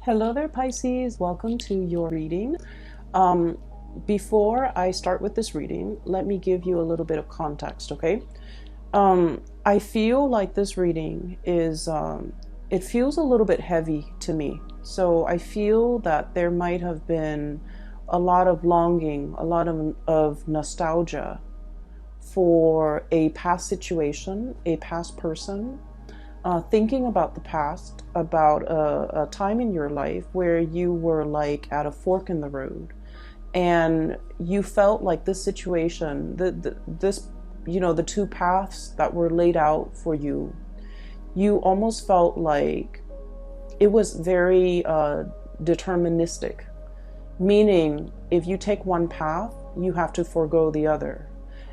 Hello there, Pisces. Welcome to your reading. Before I start with this reading, let me give you a little bit of context, okay? I feel like this reading is, it feels a little bit heavy to me. So I feel that there might have been a lot of longing, a lot of nostalgia for a past situation, a past person, thinking about the past, about a time in your life where you were like at a fork in the road, and you felt like this situation, the two paths that were laid out for you, you almost felt like it was very deterministic, meaning if you take one path, you have to forego the other,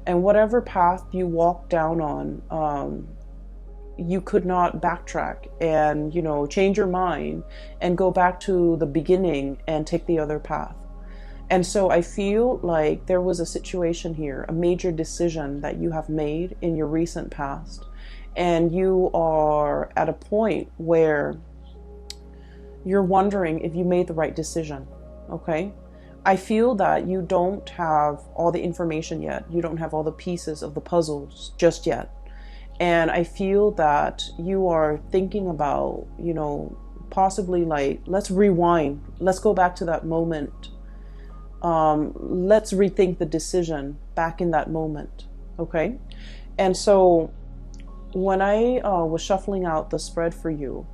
and whatever path you walk down on, you could not backtrack and, change your mind and go back to the beginning and take the other path. And so I feel like there was a situation here, a major decision that you have made in your recent past, and you are at a point where you're wondering if you made the right decision, okay? I feel that you don't have all the information yet. You don't have all the pieces of the puzzles just yet. And I feel that you are thinking about, possibly like, let's rewind. Let's go back to that moment. Let's rethink the decision back in that moment. Okay. And so when I was shuffling out the spread for you,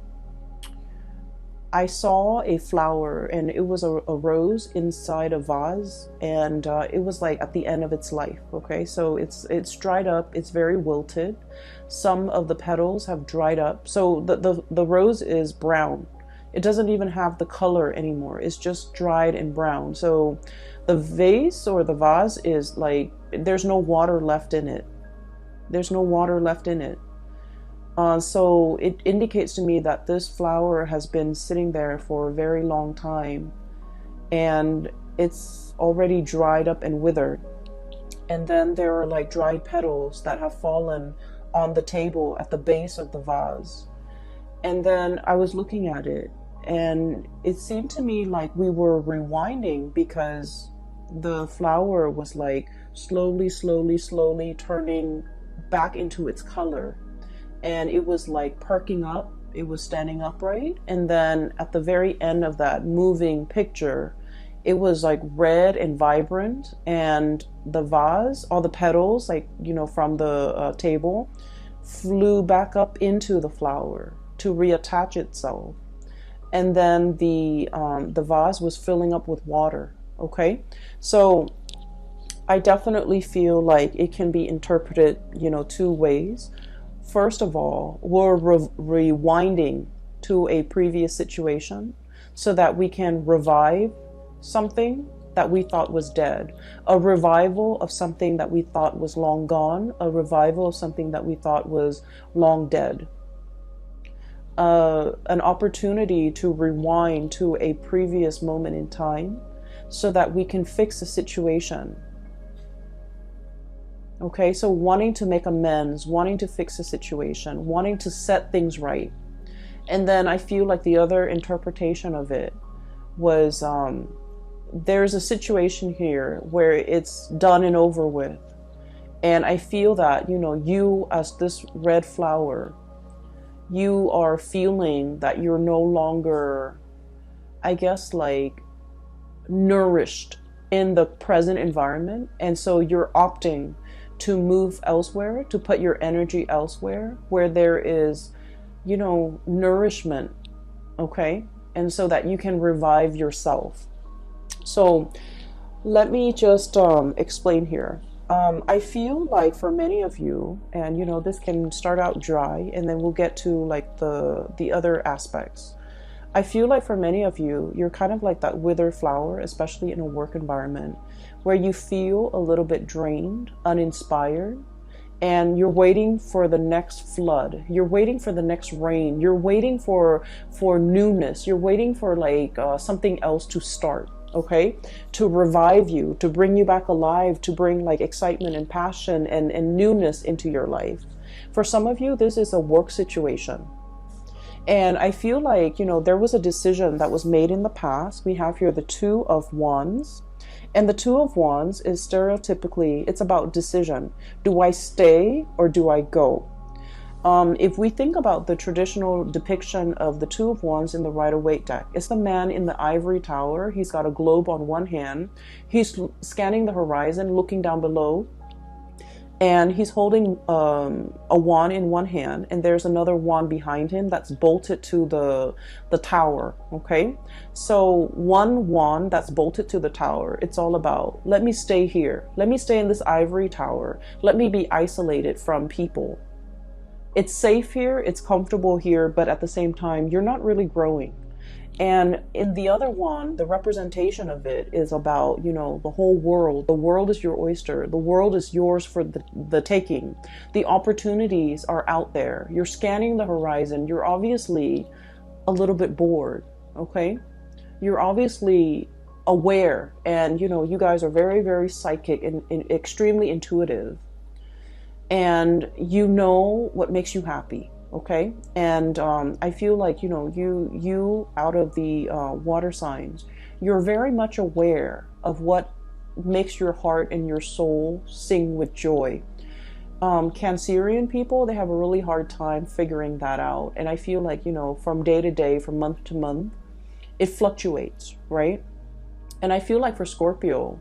I saw a flower, and it was a rose inside a vase, and it was like at the end of its life. Okay, so it's dried up, it's very wilted. Some of the petals have dried up, so the rose is brown. It doesn't even have the color anymore. It's just dried and brown. So the vase or the vase is like, there's no water left in it. There's no water left in it. So it indicates to me that this flower has been sitting there for a very long time, and it's already dried up and withered. And then there are like dried petals that have fallen on the table at the base of the vase. And then I was looking at it, and it seemed to me like we were rewinding, because the flower was like slowly turning back into its color. And it was like perking up, it was standing upright. And then at the very end of that moving picture, it was like red and vibrant. And the vase, all the petals, like, from the table, flew back up into the flower to reattach itself. And then the vase was filling up with water. Okay. So I definitely feel like it can be interpreted, two ways. First of all, we're rewinding to a previous situation so that we can revive something that we thought was dead, a revival of something that we thought was long gone, a revival of something that we thought was long dead, an opportunity to rewind to a previous moment in time so that we can fix a situation. Okay, so wanting to make amends, wanting to fix a situation, wanting to set things right. And then I feel like the other interpretation of it was, there's a situation here where it's done and over with. And I feel that, you as this red flower, you are feeling that you're no longer, I guess, like nourished in the present environment. And so you're opting to move elsewhere, to put your energy elsewhere where there is, nourishment, okay? And so that you can revive yourself. So let me just explain here. I feel like for many of you, and this can start out dry, and then we'll get to like the other aspects. I feel like for many of you, you're kind of like that withered flower, especially in a work environment, where you feel a little bit drained, uninspired, and you're waiting for the next flood. You're waiting for the next rain. You're waiting for newness. You're waiting for like something else to start, okay? To revive you, to bring you back alive, to bring like excitement and passion and newness into your life. For some of you, this is a work situation. And I feel like, there was a decision that was made in the past. We have here the Two of Wands. And the Two of Wands is stereotypically, it's about decision. Do I stay or do I go? If we think about the traditional depiction of the Two of Wands in the Rider-Waite deck, it's the man in the ivory tower. He's got a globe on one hand. He's scanning the horizon, looking down below. And he's holding a wand in one hand, and there's another wand behind him that's bolted to the tower, okay? So one wand that's bolted to the tower, it's all about, let me stay here. Let me stay in this ivory tower. Let me be isolated from people. It's safe here, it's comfortable here, but at the same time, you're not really growing. And in the other one, the representation of it is about, the whole world. The world is your oyster. The world is yours for the taking. The opportunities are out there. You're scanning the horizon. You're obviously a little bit bored, okay? You're obviously aware. And, you guys are very, very psychic and extremely intuitive. And you know what makes you happy. Okay, and I feel like, you out of the water signs, you're very much aware of what makes your heart and your soul sing with joy. Cancerian people, they have a really hard time figuring that out. And I feel like, from day to day, from month to month, it fluctuates, right? And I feel like for Scorpio,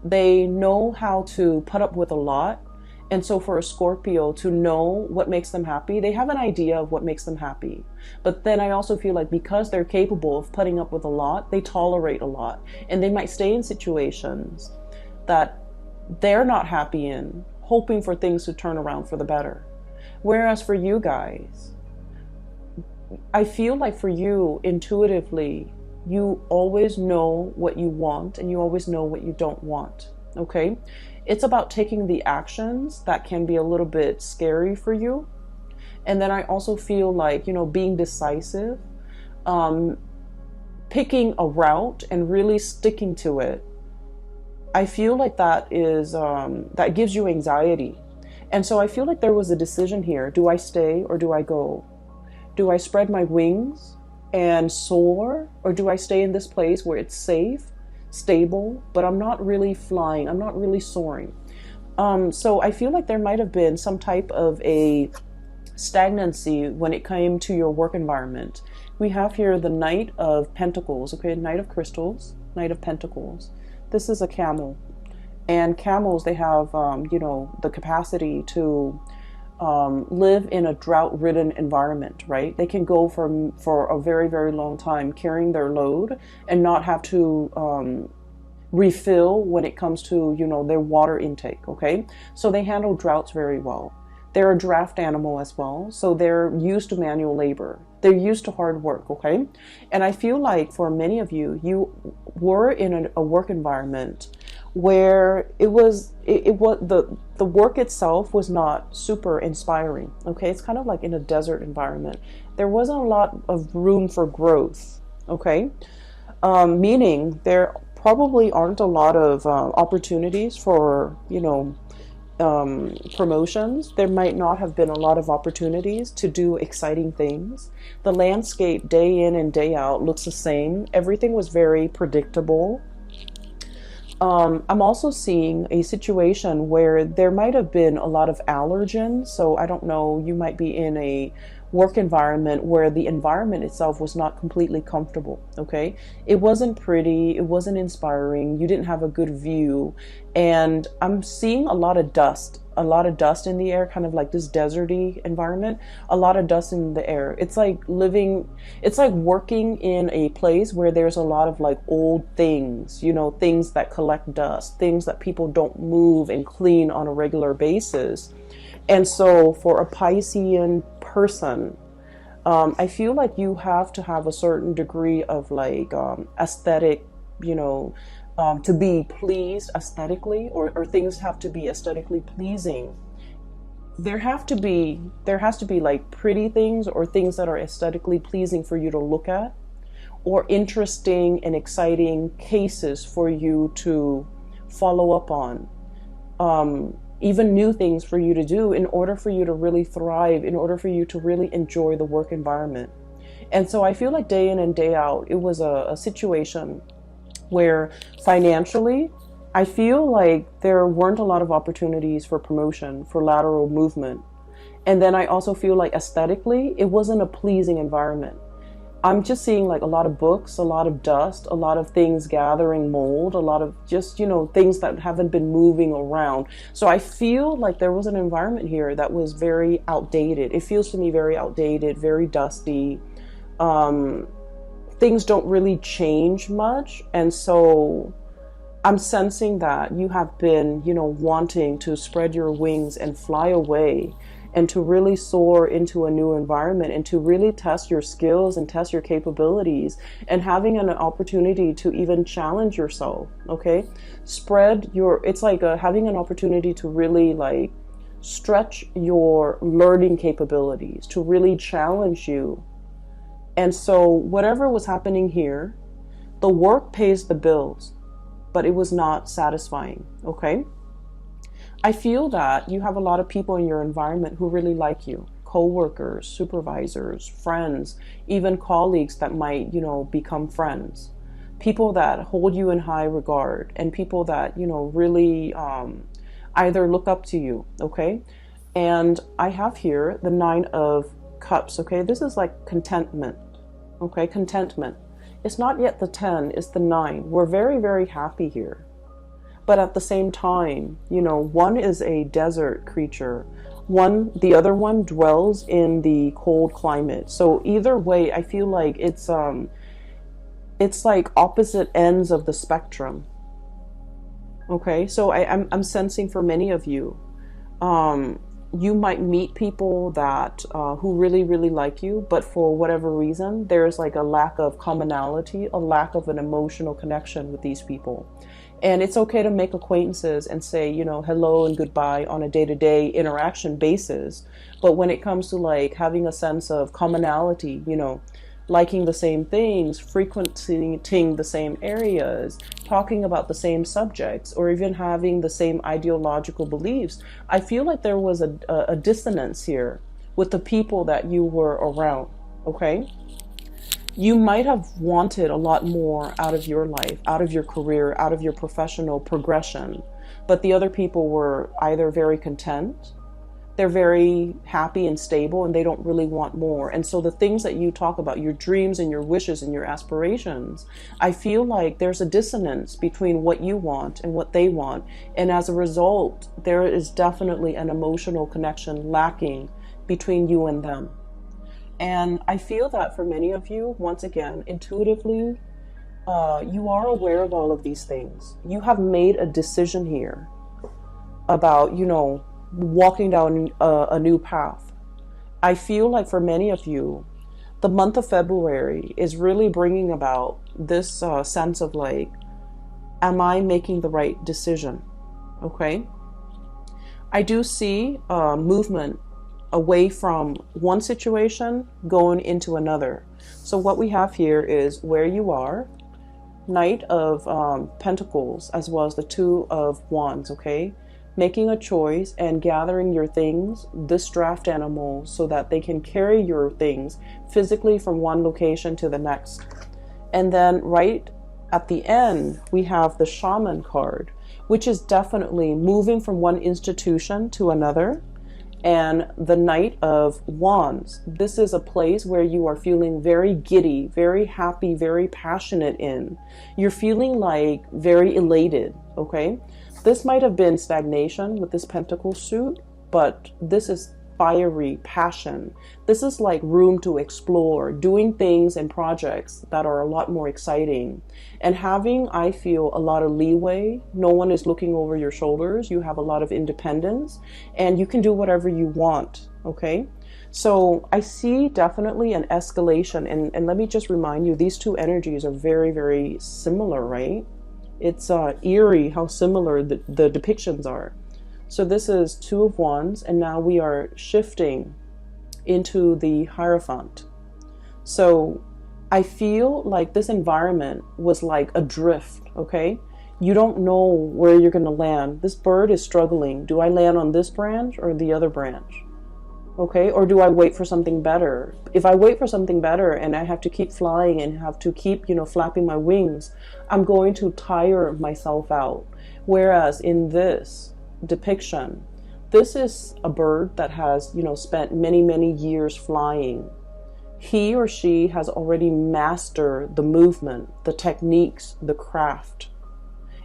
they know how to put up with a lot. And so for a Scorpio to know what makes them happy, they have an idea of what makes them happy. But then I also feel like because they're capable of putting up with a lot, they tolerate a lot. And they might stay in situations that they're not happy in, hoping for things to turn around for the better. Whereas for you guys, I feel like for you, intuitively, you always know what you want and you always know what you don't want, okay? It's about taking the actions that can be a little bit scary for you. And then I also feel like, being decisive, picking a route and really sticking to it. I feel like that is, that gives you anxiety. And so I feel like there was a decision here. Do I stay or do I go? Do I spread my wings and soar? Or do I stay in this place where it's safe, stable, but I'm not really flying, I'm not really soaring. So I feel like there might have been some type of a stagnancy when it came to your work environment. We have here the Knight of Pentacles, okay, Knight of Crystals, Knight of Pentacles. This is a camel, and camels, they have, the capacity to live in a drought-ridden environment, right? They can go for a very, very long time carrying their load and not have to refill when it comes to, their water intake, okay? So they handle droughts very well. They're a draft animal as well, so they're used to manual labor. They're used to hard work, okay? And I feel like for many of you, you were in a work environment where it was the work itself was not super inspiring, okay? It's kind of like in a desert environment. There wasn't a lot of room for growth, okay? Meaning there probably aren't a lot of opportunities for, promotions. There might not have been a lot of opportunities to do exciting things. The landscape day in and day out looks the same. Everything was very predictable. I'm also seeing a situation where there might have been a lot of allergens. So I don't know, you might be in a work environment where the environment itself was not completely comfortable, okay? It wasn't pretty, it wasn't inspiring, you didn't have a good view, and I'm seeing a lot of dust in the air, kind of like this deserty environment, a lot of dust in the air. It's like working in a place where there's a lot of like old things, things that collect dust, things that people don't move and clean on a regular basis. And so for a Piscean person, I feel like you have to have a certain degree of like aesthetic, to be pleased aesthetically, or things have to be aesthetically pleasing. There has to be like pretty things or things that are aesthetically pleasing for you to look at, or interesting and exciting cases for you to follow up on. Even new things for you to do in order for you to really thrive, in order for you to really enjoy the work environment. And so I feel like day in and day out, it was a situation where financially, I feel like there weren't a lot of opportunities for promotion, for lateral movement. And then I also feel like aesthetically, it wasn't a pleasing environment. I'm just seeing like a lot of books, a lot of dust, a lot of things gathering mold, a lot of just, things that haven't been moving around. So I feel like there was an environment here that was very outdated. It feels to me very outdated, very dusty. Things don't really change much. And so I'm sensing that you have been, wanting to spread your wings and fly away and to really soar into a new environment and to really test your skills and test your capabilities and having an opportunity to even challenge yourself. Okay. It's like having an opportunity to really like stretch your learning capabilities, to really challenge you. And so whatever was happening here, the work pays the bills, but it was not satisfying. Okay. I feel that you have a lot of people in your environment who really like you, co-workers, supervisors, friends, even colleagues that might, become friends, people that hold you in high regard and people that, really either look up to you. Okay. And I have here the 9 of Cups. Okay. This is like contentment. Okay. Contentment. It's not yet the 10, it's the 9. We're very, very happy here. But at the same time, one is a desert creature. The other one dwells in the cold climate. So either way, I feel like it's like opposite ends of the spectrum. Okay, so I'm sensing for many of you, you might meet people that who really, really like you, but for whatever reason, there's like a lack of commonality, a lack of an emotional connection with these people. And it's okay to make acquaintances and say, hello and goodbye on a day-to-day interaction basis. But when it comes to like having a sense of commonality, liking the same things, frequenting the same areas, talking about the same subjects, or even having the same ideological beliefs, I feel like there was a dissonance here with the people that you were around. Okay. You might have wanted a lot more out of your life, out of your career, out of your professional progression, but the other people were either very content, they're very happy and stable, and they don't really want more. And so the things that you talk about, your dreams and your wishes and your aspirations, I feel like there's a dissonance between what you want and what they want. And as a result, there is definitely an emotional connection lacking between you and them. And I feel that for many of you, once again, intuitively, you are aware of all of these things. You have made a decision here about, walking down a new path. I feel like for many of you, the month of February is really bringing about this sense of like, am I making the right decision? Okay. I do see movement away from one situation going into another. So what we have here is where you are, Knight of Pentacles, as well as the 2 of Wands. Okay. Making a choice and gathering your things, this draft animal, so that they can carry your things physically from one location to the next. And then right at the end, we have the Shaman card, which is definitely moving from one institution to another. And the Knight of Wands, this is a place where you are feeling very giddy, very happy, very passionate in. You're feeling like very elated. Okay. This might have been stagnation with this pentacle suit, but this is fiery passion. This is like room to explore, doing things and projects that are a lot more exciting. And having, I feel, a lot of leeway. No one is looking over your shoulders. You have a lot of independence and you can do whatever you want. Okay. So I see definitely an escalation. And let me just remind you, these two energies are very, very similar, right? It's eerie how similar the depictions are. So this is 2 of Wands, and now we are shifting into the Hierophant. So I feel like this environment was like adrift, okay? You don't know where you're going to land. This bird is struggling. Do I land on this branch or the other branch? Okay, or do I wait for something better? If I wait for something better and I have to keep flying and have to keep, flapping my wings, I'm going to tire myself out. Whereas in this depiction, this is a bird that has, spent many, many years flying. He or she has already mastered the movement, the techniques, the craft.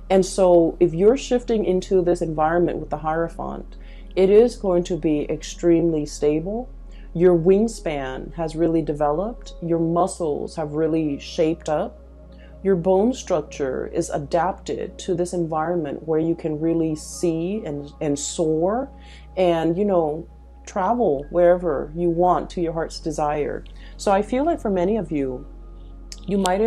And so if you're shifting into this environment with the Hierophant, it is going to be extremely stable. Your wingspan has really developed. Your muscles have really shaped up. Your bone structure is adapted to this environment where you can really see and soar and, travel wherever you want to your heart's desire. So I feel like for many of you, you might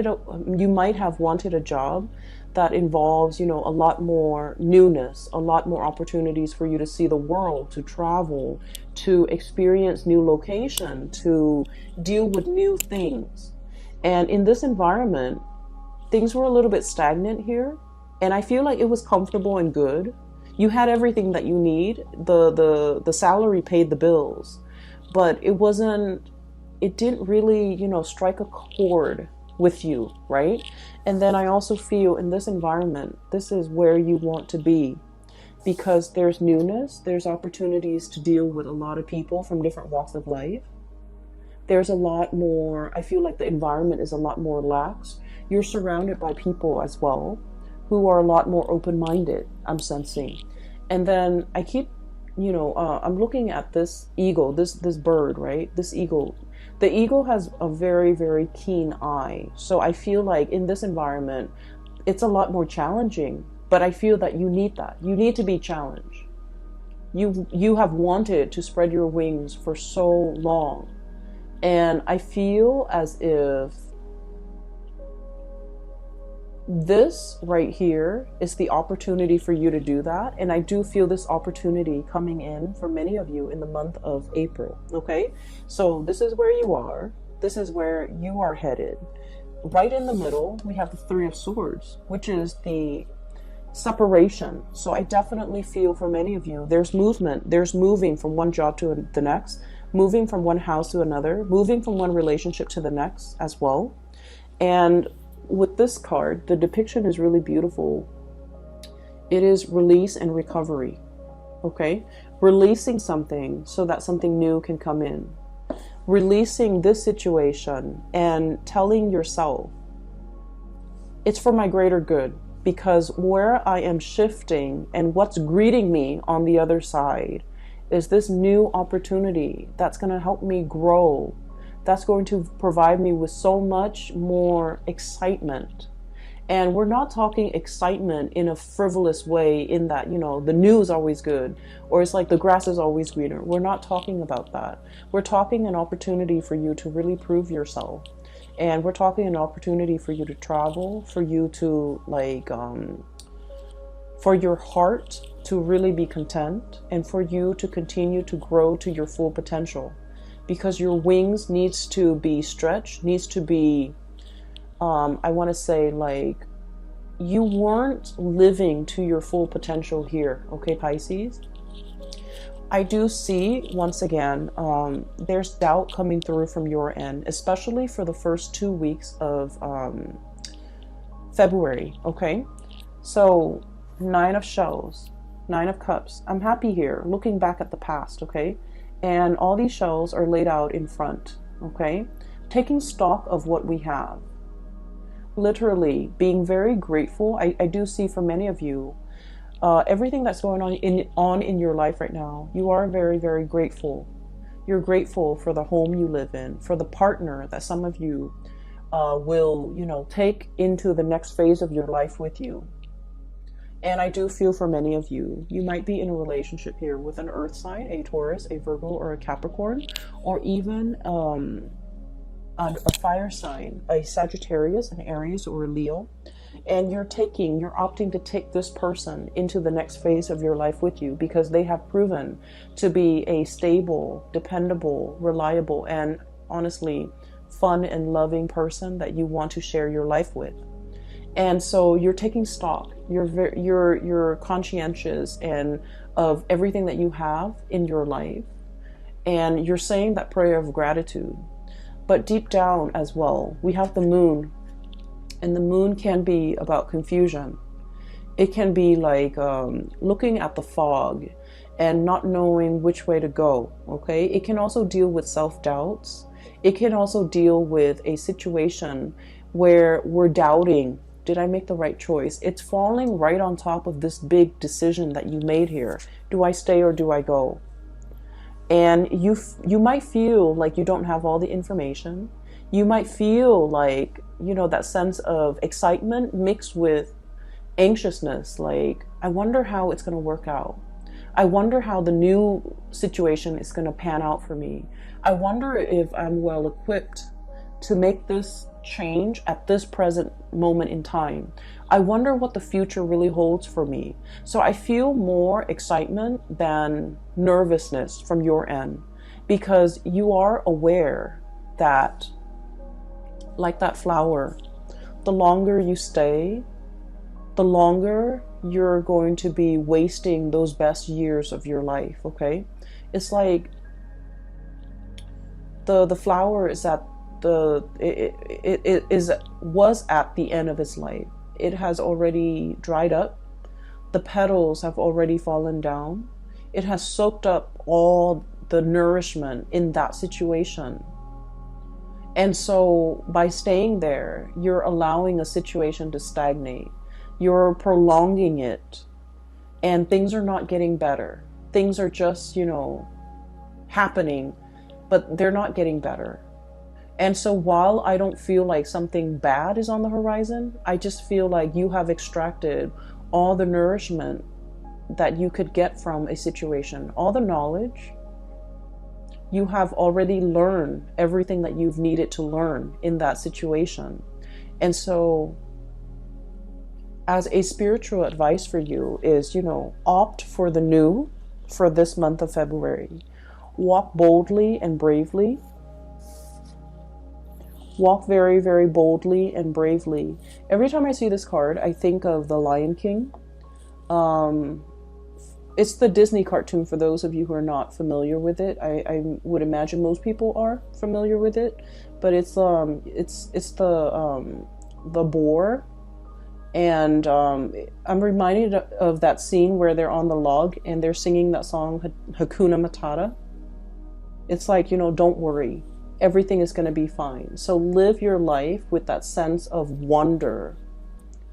have wanted a job that involves, a lot more newness, a lot more opportunities for you to see the world, to travel, to experience new location, to deal with new things. And in this environment, things were a little bit stagnant here. And I feel like it was comfortable and good. You had everything that you need. The salary paid the bills, but it didn't really, strike a chord with you, right? And then I also feel in this environment, this is where you want to be, because there's newness, there's opportunities to deal with a lot of people from different walks of life. There's a lot more, I feel like the environment is a lot more lax. You're surrounded by people as well who are a lot more open-minded, I'm sensing. And then I keep, I'm looking at this eagle, this bird, right? This eagle. The eagle has a very, very keen eye. So I feel like in this environment, it's a lot more challenging, but I feel that you need that. You need to be challenged. You have wanted to spread your wings for so long. And I feel as if this right here is the opportunity for you to do that. And I do feel this opportunity coming in for many of you in the month of April. Okay, so this is where you are. This is where you are headed. Right in the middle, we have the Three of Swords, which is the separation. So I definitely feel for many of you, there's movement. There's moving from one job to the next, moving from one house to another, moving from one relationship to the next as well. And with this card, the depiction is really beautiful. It is release and recovery. Okay? Releasing something so that something new can come in. Releasing this situation and telling yourself, it's for my greater good, because where I am shifting and what's greeting me on the other side is this new opportunity that's going to help me grow. That's going to provide me with so much more excitement. And we're not talking excitement in a frivolous way in that, the news is always good, or it's like the grass is always greener. We're not talking about that. We're talking an opportunity for you to really prove yourself. And we're talking an opportunity for you to travel, for you to for your heart to really be content, and for you to continue to grow to your full potential. Because your wings needs to be stretched, needs to be, I want to say, you weren't living to your full potential here, okay, Pisces? I do see, once again, there's doubt coming through from your end, especially for the first 2 weeks of February, okay? So, 9 of shells, 9 of cups. I'm happy here, looking back at the past, okay? And all these shells are laid out in front, okay? Taking stock of what we have. Literally being very grateful. I do see for many of you, everything that's going on in your life right now, you are very, very grateful. You're grateful for the home you live in, for the partner that some of you will, take into the next phase of your life with you. And I do feel for many of you, you might be in a relationship here with an earth sign, a Taurus, a Virgo, or a Capricorn, or even a fire sign, a Sagittarius, an Aries, or a Leo. And you're opting to take this person into the next phase of your life with you, because they have proven to be a stable, dependable, reliable, and honestly fun and loving person that you want to share your life with. And so you're taking stock. You're conscientious and of everything that you have in your life, and you're saying that prayer of gratitude. But deep down as well, we have the moon, and the moon can be about confusion. It can be like looking at the fog and not knowing which way to go, okay? It can also deal with self-doubts. It can also deal with a situation where we're doubting, did I make the right choice? It's falling right on top of this big decision that you made here. Do I stay or do I go? And you might feel like you don't have all the information. You might feel like, you know, that sense of excitement mixed with anxiousness. Like, I wonder how it's going to work out. I wonder how the new situation is going to pan out for me. I wonder if I'm well equipped to make this change at this present moment in time. I wonder what the future really holds for me. So I feel more excitement than nervousness from your end, because you are aware that, like that flower, the longer you stay, the longer you're going to be wasting those best years of your life, okay? It's like the flower is at was at the end of its life. It has already dried up. The petals have already fallen down. It has soaked up all the nourishment in that situation. And so by staying there, you're allowing a situation to stagnate. You're prolonging it, and things are not getting better. Things are just, you know, happening, but they're not getting better. And so while I don't feel like something bad is on the horizon, I just feel like you have extracted all the nourishment that you could get from a situation, all the knowledge. You have already learned everything that you've needed to learn in that situation. And so as a spiritual advice for you is, you know, opt for the new for this month of February. Walk boldly and bravely. Walk very, very boldly and bravely. Every time I see this card, I think of the Lion King. It's the Disney cartoon for those of you who are not familiar with it. I would imagine most people are familiar with it, but it's the boar, and I'm reminded of that scene where they're on the log and they're singing that song Hakuna Matata. It's like, you know, don't worry. Everything is going to be fine. So live your life with that sense of wonder.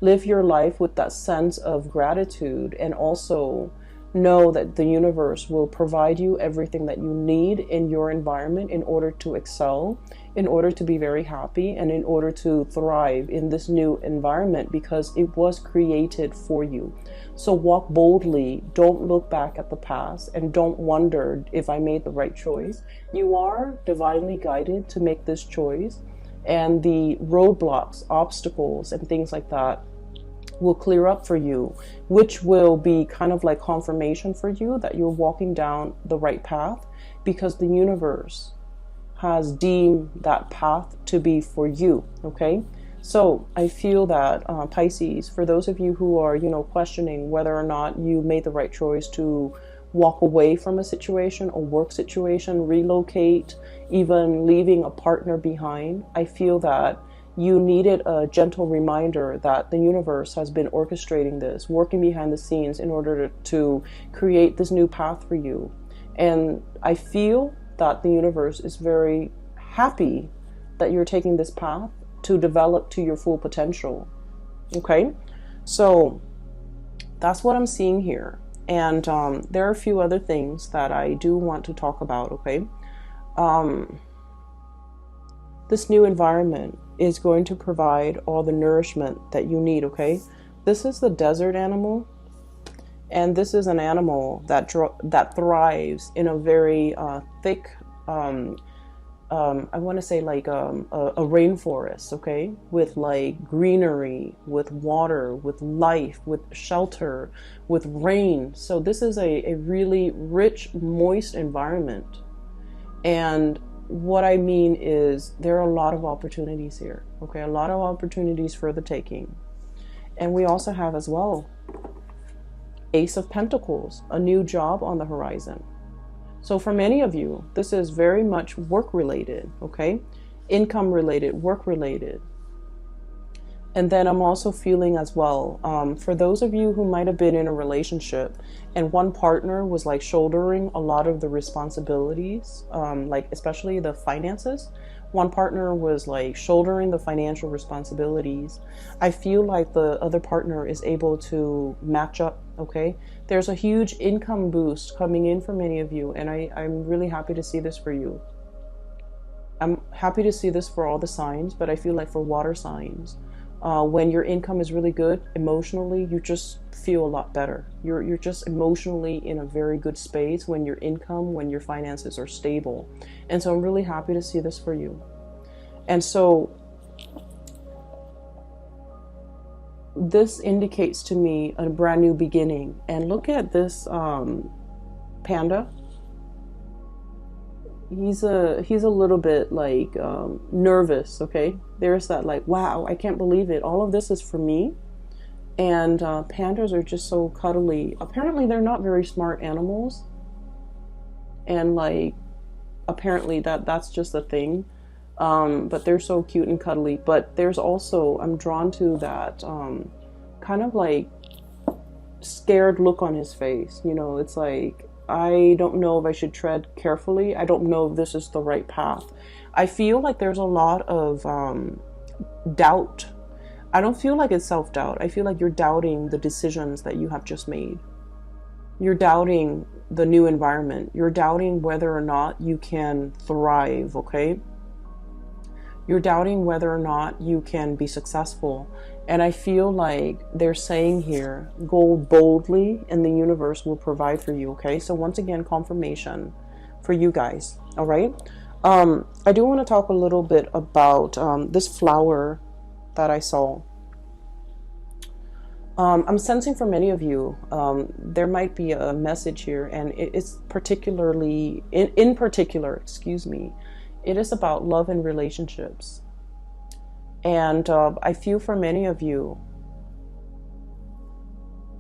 Live your life with that sense of gratitude, and also know that the universe will provide you everything that you need in your environment in order to excel, in order to be very happy, and in order to thrive in this new environment, because it was created for you. So walk boldly. Don't look back at the past, and don't wonder if I made the right choice. You are divinely guided to make this choice, and the roadblocks, obstacles, and things like that will clear up for you, which will be kind of like confirmation for you that you're walking down the right path, because the universe has deemed that path to be for you, okay? So I feel that Pisces, for those of you who are, you know, questioning whether or not you made the right choice to walk away from a situation or work situation, relocate, even leaving a partner behind, I feel that you needed a gentle reminder that the universe has been orchestrating this, working behind the scenes in order to create this new path for you. And I feel that the universe is very happy that you're taking this path to develop to your full potential. Okay? So that's what I'm seeing here. And there are a few other things that I do want to talk about, okay? This new environment is going to provide all the nourishment that you need, okay? This is the desert animal, and this is an animal that thrives in a very thick, I want to say like a rainforest, okay? With like greenery, with water, with life, with shelter, with rain. So this is a really rich, moist environment. And what I mean is there are a lot of opportunities here, okay? A lot of opportunities for the taking. And we also have as well Ace of Pentacles, a new job on the horizon. So for many of you, this is very much work related, okay? Income related, work related. And then I'm also feeling as well, for those of you who might have been in a relationship and one partner was like shouldering a lot of the responsibilities, like especially the finances, one partner was like shouldering the financial responsibilities. I feel like the other partner is able to match up, okay? There's a huge income boost coming in for many of you, and I'm really happy to see this for you. I'm happy to see this for all the signs, but I feel like for water signs, when your income is really good emotionally, you just feel a lot better. You're just emotionally in a very good space when your income, when your finances are stable. And so I'm really happy to see this for you. And so this indicates to me a brand new beginning. And look at this panda. He's a little bit like nervous, okay? There's that like, wow, I can't believe it. All of this is for me. And pandas are just so cuddly. Apparently they're not very smart animals. And like, apparently that's just a thing. But they're so cute and cuddly. But there's also, I'm drawn to that kind of like scared look on his face. You know, it's like, I don't know if I should tread carefully. I don't know if this is the right path. I feel like there's a lot of doubt. I don't feel like it's self-doubt. I feel like you're doubting the decisions that you have just made. You're doubting the new environment. You're doubting whether or not you can thrive, okay? You're doubting whether or not you can be successful. And I feel like they're saying here, go boldly and the universe will provide for you, okay? So once again, confirmation for you guys, all right? I do want to talk a little bit about this flower that I saw. I'm sensing for many of you, there might be a message here, and it's particularly, in particular, excuse me, it is about love and relationships. And I feel for many of you,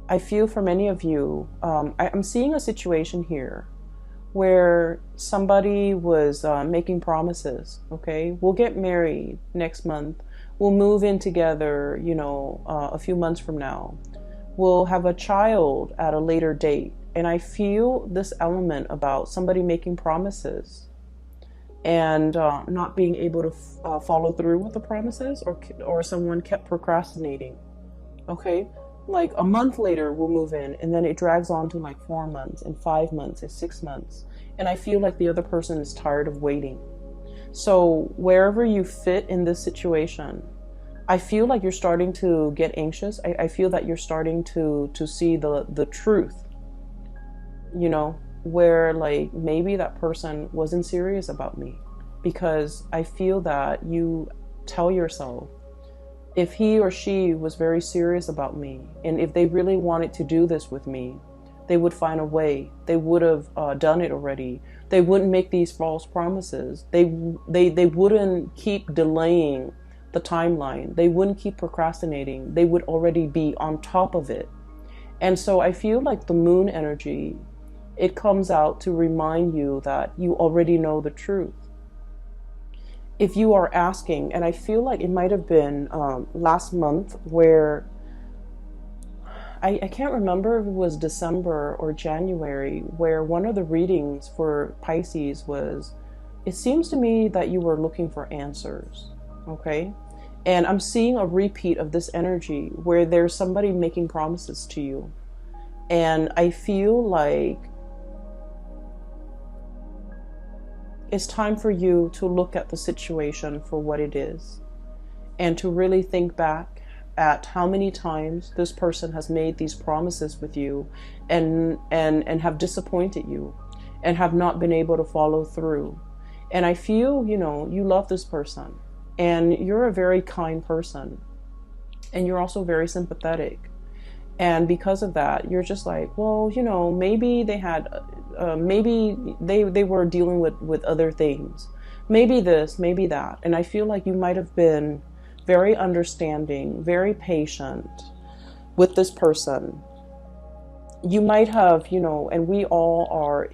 I'm seeing a situation here where somebody was making promises, okay? We'll get married next month. We'll move in together, you know, a few months from now. We'll have a child at a later date. And I feel this element about somebody making promises and not being able to follow through with the promises, or someone kept procrastinating, okay? Like a month later we'll move in, and then it drags on to like 4 months and 5 months and 6 months, and I feel like the other person is tired of waiting. So wherever you fit in this situation, I feel like you're starting to get anxious. I feel that you're starting to see the truth, you know, where like maybe that person wasn't serious about me, because I feel that you tell yourself, if he or she was very serious about me, and if they really wanted to do this with me, they would find a way. They would have done it already. They wouldn't make these false promises. They wouldn't keep delaying the timeline. They wouldn't keep procrastinating. They would already be on top of it. And so I feel like the moon energy, it comes out to remind you that you already know the truth. If you are asking, and I feel like it might have been last month, where I can't remember if it was December or January, where one of the readings for Pisces was, it seems to me that you were looking for answers, okay? And I'm seeing a repeat of this energy where there's somebody making promises to you. And I feel like it's time for you to look at the situation for what it is, and to really think back at how many times this person has made these promises with you and have disappointed you and have not been able to follow through. And I feel, you know, you love this person, and you're a very kind person, and you're also very sympathetic. And because of that, you're just like, well, you know, maybe they had, maybe they were dealing with other things. Maybe this, maybe that. And I feel like you might have been very understanding, very patient with this person. you might have, and we all are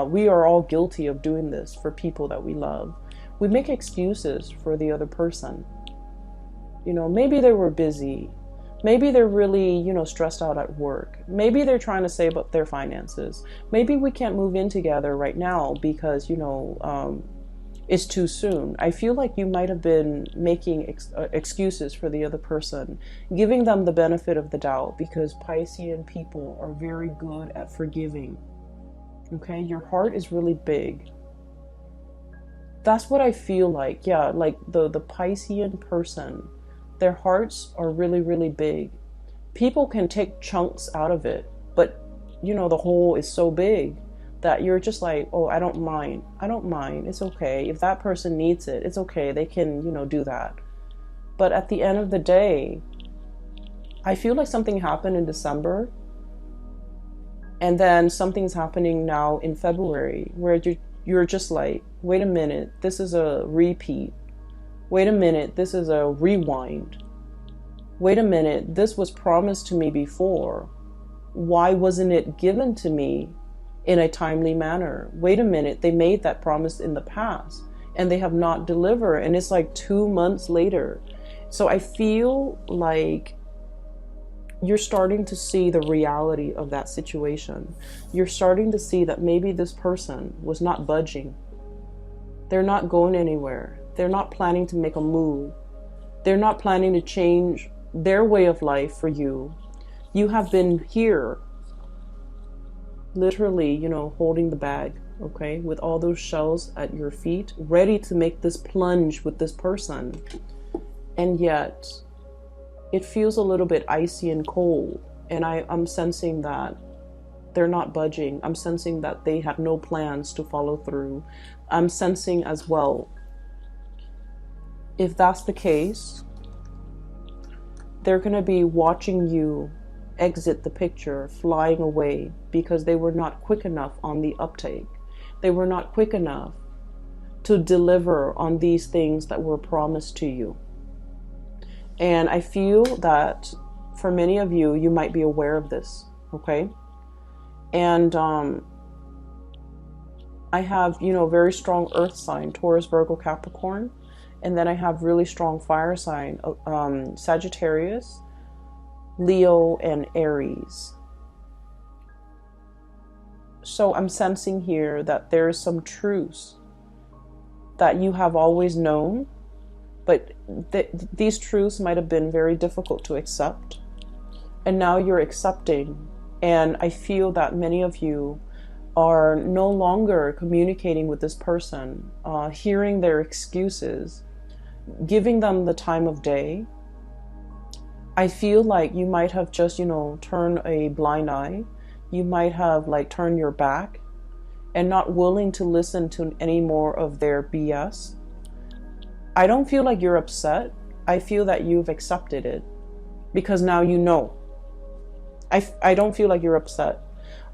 we are all guilty of doing this for people that we love. We make excuses for the other person. Maybe they were busy. Maybe they're really, stressed out at work. Maybe they're trying to save up their finances. Maybe we can't move in together right now because, it's too soon. I feel like you might have been making excuses for the other person, giving them the benefit of the doubt, because Piscean people are very good at forgiving. Okay, your heart is really big. That's what I feel like. Yeah, like the Piscean person, their hearts are really, really big. People can take chunks out of it, but the whole is so big that you're just like, oh, I don't mind. It's okay. If that person needs it, it's okay. They can, do that. But at the end of the day, I feel like something happened in December, and then something's happening now in February, where you're just like, wait a minute, this is a repeat. Wait a minute, this is a rewind. Wait a minute, this was promised to me before. Why wasn't it given to me in a timely manner? Wait a minute, they made that promise in the past and they have not delivered, and it's like 2 months later. So I feel like you're starting to see the reality of that situation. You're starting to see that maybe this person was not budging. They're not going anywhere. They're not planning to make a move. They're not planning to change their way of life for you. You have been here, literally, holding the bag, okay, with all those shells at your feet, ready to make this plunge with this person. And yet, it feels a little bit icy and cold. And I'm sensing that they're not budging. I'm sensing that they have no plans to follow through. I'm sensing as well, if that's the case, they're going to be watching you exit the picture, flying away, because they were not quick enough on the uptake. They were not quick enough to deliver on these things that were promised to you. And I feel that for many of you, you might be aware of this, okay? And I have, very strong earth sign, Taurus, Virgo, Capricorn. And then I have really strong fire sign, Sagittarius, Leo, and Aries. So I'm sensing here that there's some truths that you have always known, but these truths might have been very difficult to accept. And now you're accepting. And I feel that many of you are no longer communicating with this person, hearing their excuses, giving them the time of day. I feel like you might have just, turned a blind eye. You might have turned your back and not willing to listen to any more of their BS. I don't feel like you're upset. I feel that you've accepted it because now you know. I don't feel like you're upset.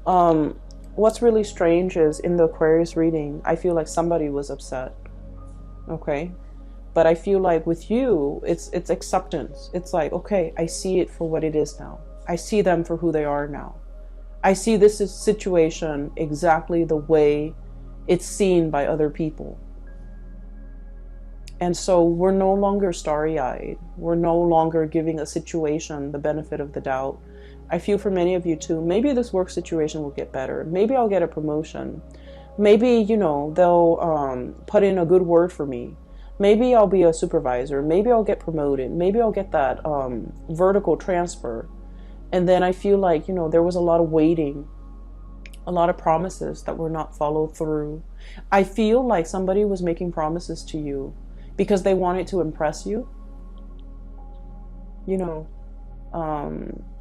What's really strange is in the Aquarius reading, I feel like somebody was upset. Okay? But I feel like with you, it's acceptance. It's like, okay, I see it for what it is now. I see them for who they are now. I see this situation exactly the way it's seen by other people. And so we're no longer starry-eyed. We're no longer giving a situation the benefit of the doubt. I feel for many of you too, maybe this work situation will get better. Maybe I'll get a promotion. Maybe, they'll put in a good word for me. Maybe I'll be a supervisor. Maybe I'll get promoted. Maybe I'll get that vertical transfer. And then I feel like, there was a lot of waiting, a lot of promises that were not followed through. I feel like somebody was making promises to you because they wanted to impress you.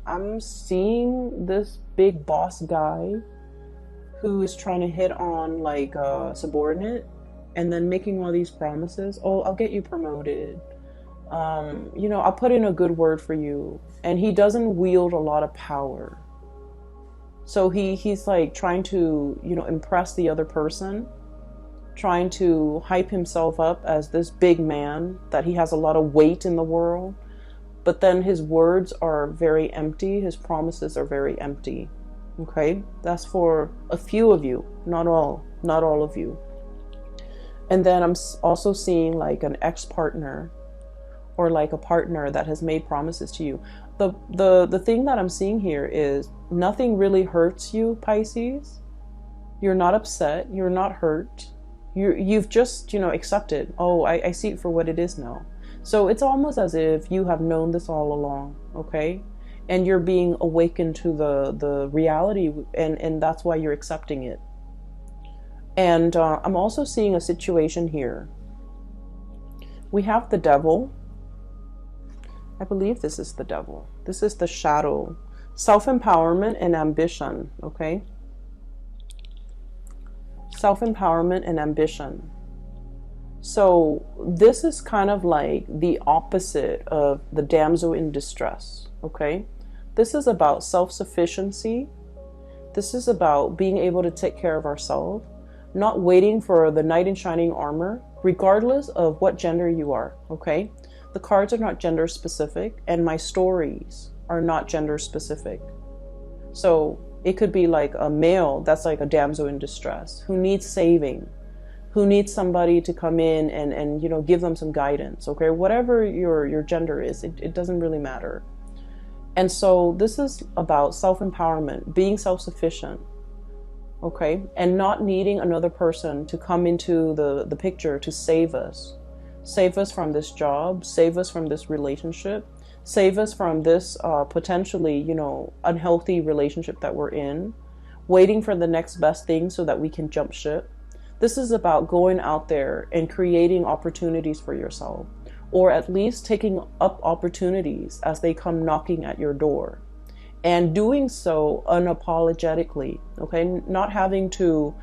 I'm seeing this big boss guy who is trying to hit on a subordinate and then making all these promises. Oh, I'll get you promoted. I'll put in a good word for you. And he doesn't wield a lot of power. So he's trying to, impress the other person, trying to hype himself up as this big man, that he has a lot of weight in the world. But then his words are very empty. His promises are very empty. Okay, that's for a few of you, not all of you. And then I'm also seeing like an ex-partner, or like a partner that has made promises to you. The thing that I'm seeing here is nothing really hurts you, Pisces. You're not upset, you're not hurt. You've just, accepted, oh, I see it for what it is now. So it's almost as if you have known this all along, okay? And you're being awakened to the reality, and that's why you're accepting it. And I'm also seeing a situation here. We have the devil. I believe this is the devil. This is the shadow. Self-empowerment and ambition, okay? Self-empowerment and ambition. So this is kind of like the opposite of the damsel in distress, okay? This is about self-sufficiency. This is about being able to take care of ourselves, not waiting for the knight in shining armor, regardless of what gender you are, okay? The cards are not gender specific, and my stories are not gender specific. So it could be like a male that's like a damsel in distress who needs saving, who needs somebody to come in and give them some guidance, okay? Whatever your gender is, it doesn't really matter. And so this is about self-empowerment, being self-sufficient, okay? And not needing another person to come into the picture to save us. Save us from this job, save us from this relationship, save us from this potentially, unhealthy relationship that we're in, waiting for the next best thing so that we can jump ship. This is about going out there and creating opportunities for yourself, or at least taking up opportunities as they come knocking at your door, and doing so unapologetically, okay? Not having to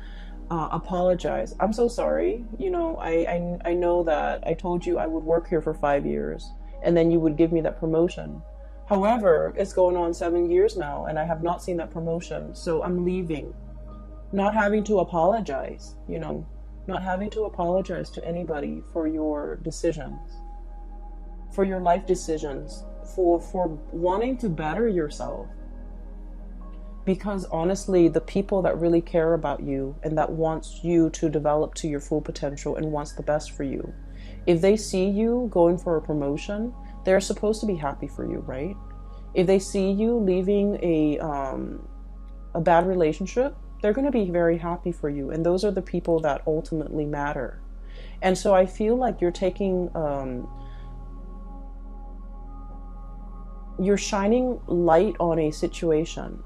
apologize. I'm so sorry. I know that I told you I would work here for 5 years and then you would give me that promotion. However, it's going on 7 years now and I have not seen that promotion. So I'm leaving. Not having to apologize, not having to apologize to anybody for your decisions, for your life decisions, for wanting to better yourself. Because honestly, the people that really care about you and that wants you to develop to your full potential and wants the best for you, if they see you going for a promotion, they're supposed to be happy for you, right? If they see you leaving a bad relationship, they're going to be very happy for you. And those are the people that ultimately matter. And so I feel like you're taking, you're shining light on a situation.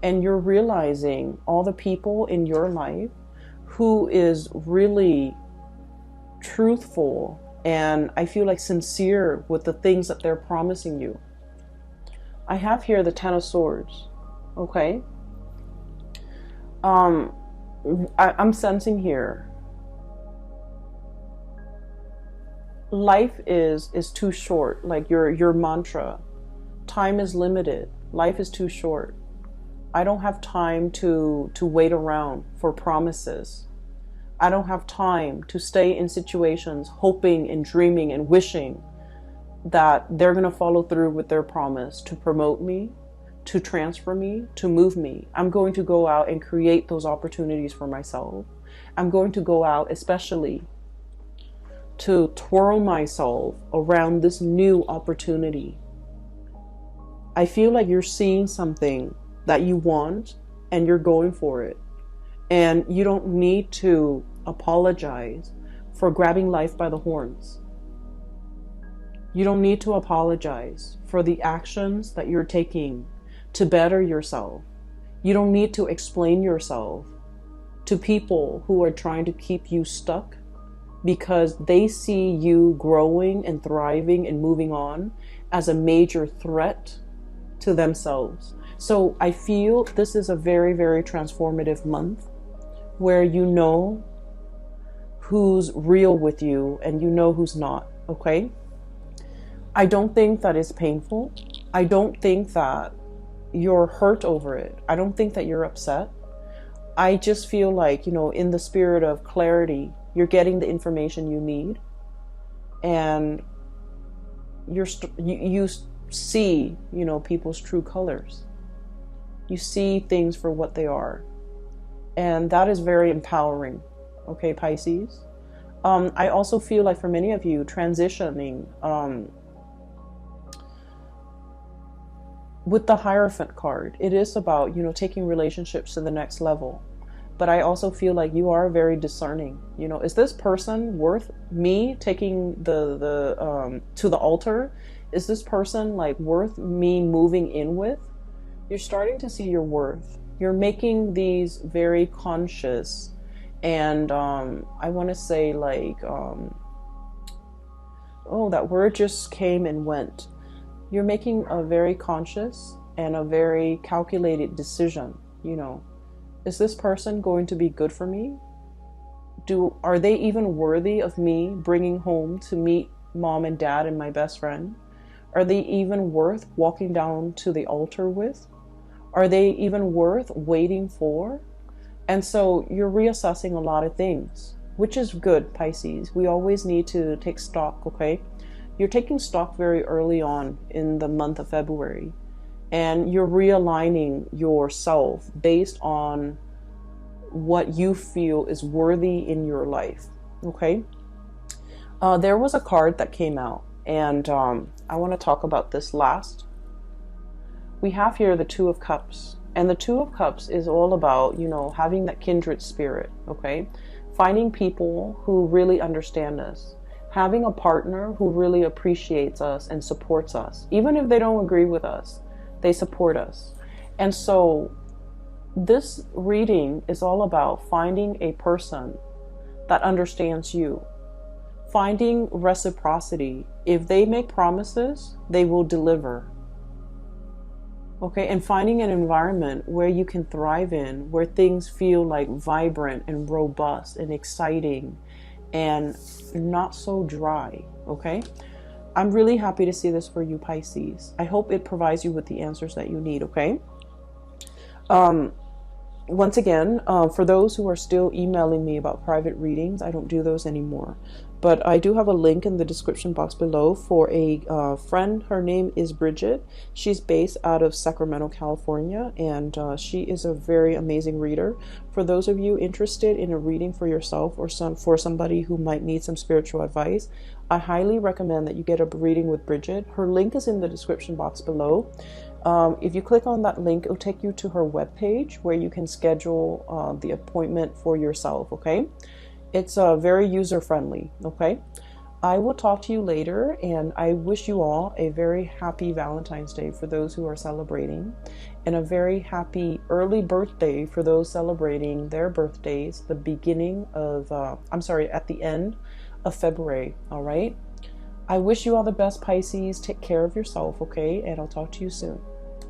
And you're realizing all the people in your life who is really truthful and I feel like sincere with the things that they're promising you. I have here the Ten of Swords, okay? I'm sensing here, life is too short, like your mantra. Time is limited. Life is too short. I don't have time to wait around for promises. I don't have time to stay in situations hoping and dreaming and wishing that they're going to follow through with their promise to promote me, to transfer me, to move me. I'm going to go out and create those opportunities for myself. I'm going to go out especially to twirl myself around this new opportunity. I feel like you're seeing something that you want and you're going for it. And you don't need to apologize for grabbing life by the horns. You don't need to apologize for the actions that you're taking to better yourself. You don't need to explain yourself to people who are trying to keep you stuck because they see you growing and thriving and moving on as a major threat to themselves. So I feel this is a very, very transformative month where you know who's real with you and you know who's not, okay? I don't think that it's painful. I don't think that you're hurt over it. I don't think that you're upset. I just feel like, in the spirit of clarity, you're getting the information you need and you see, people's true colors. You see things for what they are. And that is very empowering. Okay, Pisces. I also feel like for many of you, transitioning with the Hierophant card, it is about, taking relationships to the next level. But I also feel like you are very discerning. Is this person worth me taking to the altar? Is this person like worth me moving in with? You're starting to see your worth. You're making these very conscious and I want to say like, oh, that word just came and went. You're making a very conscious and a very calculated decision. Is this person going to be good for me? Are they even worthy of me bringing home to meet mom and dad and my best friend? Are they even worth walking down to the altar with? Are they even worth waiting for? And so you're reassessing a lot of things, which is good, Pisces. We always need to take stock, okay? You're taking stock very early on in the month of February, and you're realigning yourself based on what you feel is worthy in your life, okay? There was a card that came out, and I want to talk about this last. We have here the Two of Cups, and the Two of Cups is all about, having that kindred spirit, okay? Finding people who really understand us, having a partner who really appreciates us and supports us. Even if they don't agree with us, they support us. And so this reading is all about finding a person that understands you, finding reciprocity. If they make promises, they will deliver. Okay, and finding an environment where you can thrive in, where things feel like vibrant and robust and exciting and not so dry, okay? I'm really happy to see this for you, Pisces. I hope it provides you with the answers that you need, okay? Once again, for those who are still emailing me about private readings, I don't do those anymore. But I do have a link in the description box below for a friend. Her name is Bridget. She's based out of Sacramento, California, and she is a very amazing reader. For those of you interested in a reading for yourself or for somebody who might need some spiritual advice, I highly recommend that you get a reading with Bridget. Her link is in the description box below. If you click on that link, it'll take you to her webpage where you can schedule the appointment for yourself, okay? It's very user-friendly, okay? I will talk to you later, and I wish you all a very happy Valentine's Day for those who are celebrating, and a very happy early birthday for those celebrating their birthdays, at the end of February, all right? I wish you all the best, Pisces. Take care of yourself, okay? And I'll talk to you soon.